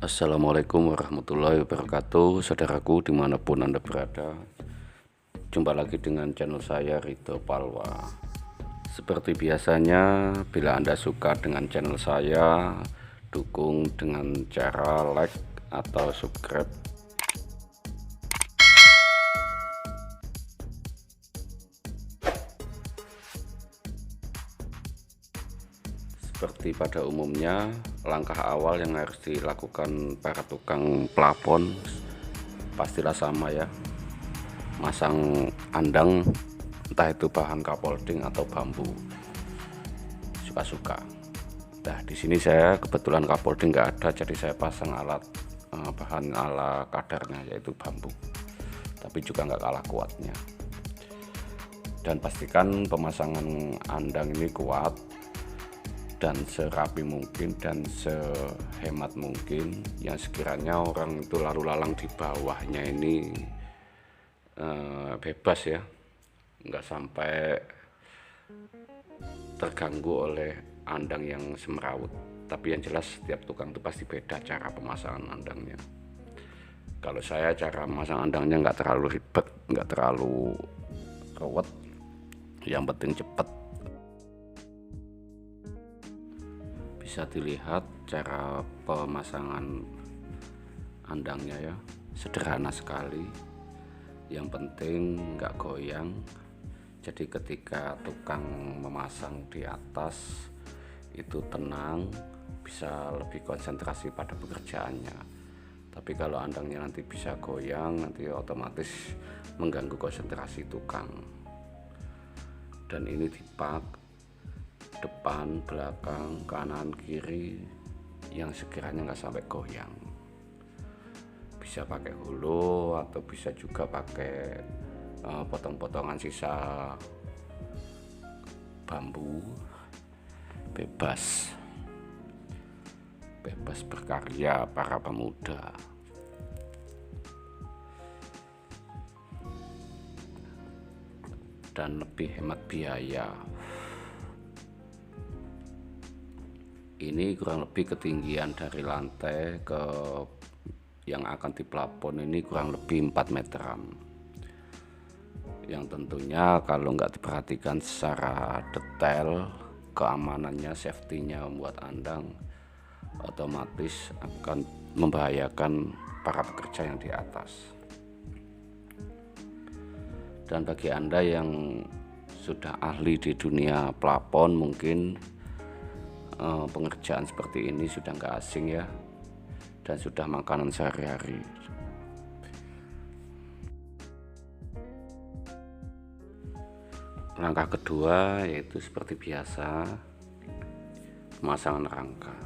Assalamualaikum warahmatullahi wabarakatuh, saudaraku dimanapun Anda berada. Jumpa lagi dengan channel saya, Ridho Palwa. Seperti biasanya, bila Anda suka dengan channel saya, dukung dengan cara like atau subscribe. Seperti pada umumnya, langkah awal yang harus dilakukan para tukang plafon pastilah sama ya, masang andang, entah itu bahan kapolding atau bambu, suka-suka. Nah, di sini saya kebetulan kapolding nggak ada, jadi saya pasang alat bahan ala kadarnya, yaitu bambu, tapi juga nggak kalah kuatnya. Dan pastikan pemasangan andang ini kuat dan serapi mungkin dan sehemat mungkin, yang sekiranya orang itu lalu lalang di bawahnya ini bebas ya, nggak sampai terganggu oleh andang yang semrawut. Tapi yang jelas setiap tukang itu pasti beda cara pemasangan andangnya. Kalau saya cara memasang andangnya nggak terlalu ribet, nggak terlalu ruwet, yang penting cepet. Bisa dilihat cara pemasangan andangnya ya, sederhana sekali, yang penting nggak goyang. Jadi ketika tukang memasang di atas itu tenang, bisa lebih konsentrasi pada pekerjaannya. Tapi kalau andangnya nanti bisa goyang, nanti otomatis mengganggu konsentrasi tukang. Dan ini dipak depan, belakang, kanan, kiri, yang sekiranya nggak sampai goyang. Bisa pakai hulu atau bisa juga pakai potong-potongan sisa bambu. Bebas berkarya para pemuda. Dan lebih hemat biaya. Ini kurang lebih ketinggian dari lantai ke yang akan diplafon ini kurang lebih 4 meteran, yang tentunya kalau nggak diperhatikan secara detail, keamanannya, safety-nya membuat andang, otomatis akan membahayakan para pekerja yang di atas. Dan bagi Anda yang sudah ahli di dunia plafon, mungkin pengerjaan seperti ini sudah nggak asing ya, dan sudah makanan sehari-hari. Langkah kedua yaitu seperti biasa, pemasangan rangka.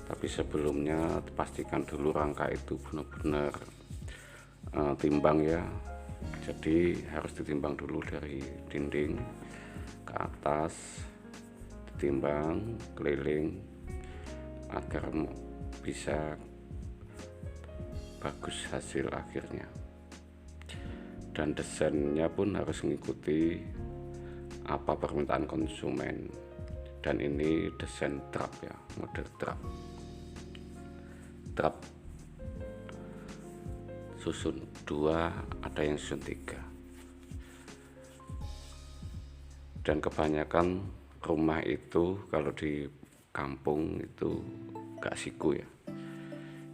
Tapi sebelumnya pastikan dulu rangka itu benar-benar timbang ya. Jadi harus ditimbang dulu dari dinding ke atas, ditimbang keliling agar bisa bagus hasil akhirnya. Dan desainnya pun harus mengikuti apa permintaan konsumen. Dan ini desain trap ya, model trap susun 2, ada yang susun 3. Dan kebanyakan rumah itu kalau di kampung itu gak siku ya.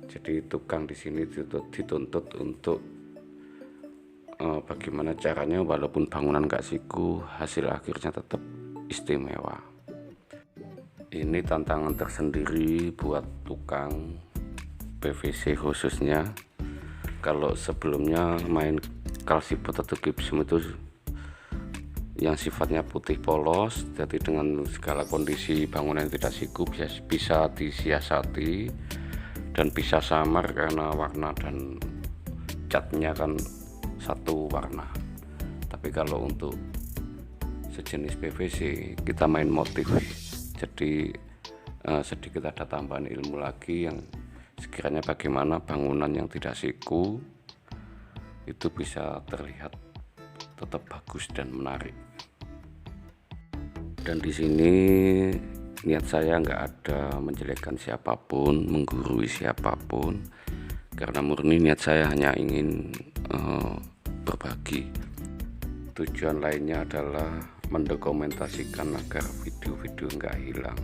Jadi tukang di sini dituntut untuk bagaimana caranya walaupun bangunan gak siku, hasil akhirnya tetap istimewa. Ini tantangan tersendiri buat tukang PVC khususnya. Kalau sebelumnya main kalsipot atau gipsum itu yang sifatnya putih polos, jadi dengan segala kondisi bangunan yang tidak siku bisa disiasati dan bisa samar karena warna dan catnya kan satu warna. Tapi kalau untuk sejenis PVC kita main motif, jadi sedikit ada tambahan ilmu lagi yang sekiranya bagaimana bangunan yang tidak siku itu bisa terlihat tetap bagus dan menarik. Dan di sini Niat saya nggak ada menjelekkan siapapun, menggurui siapapun, karena murni niat saya hanya ingin berbagi. Tujuan lainnya adalah mendokumentasikan agar video-video nggak hilang,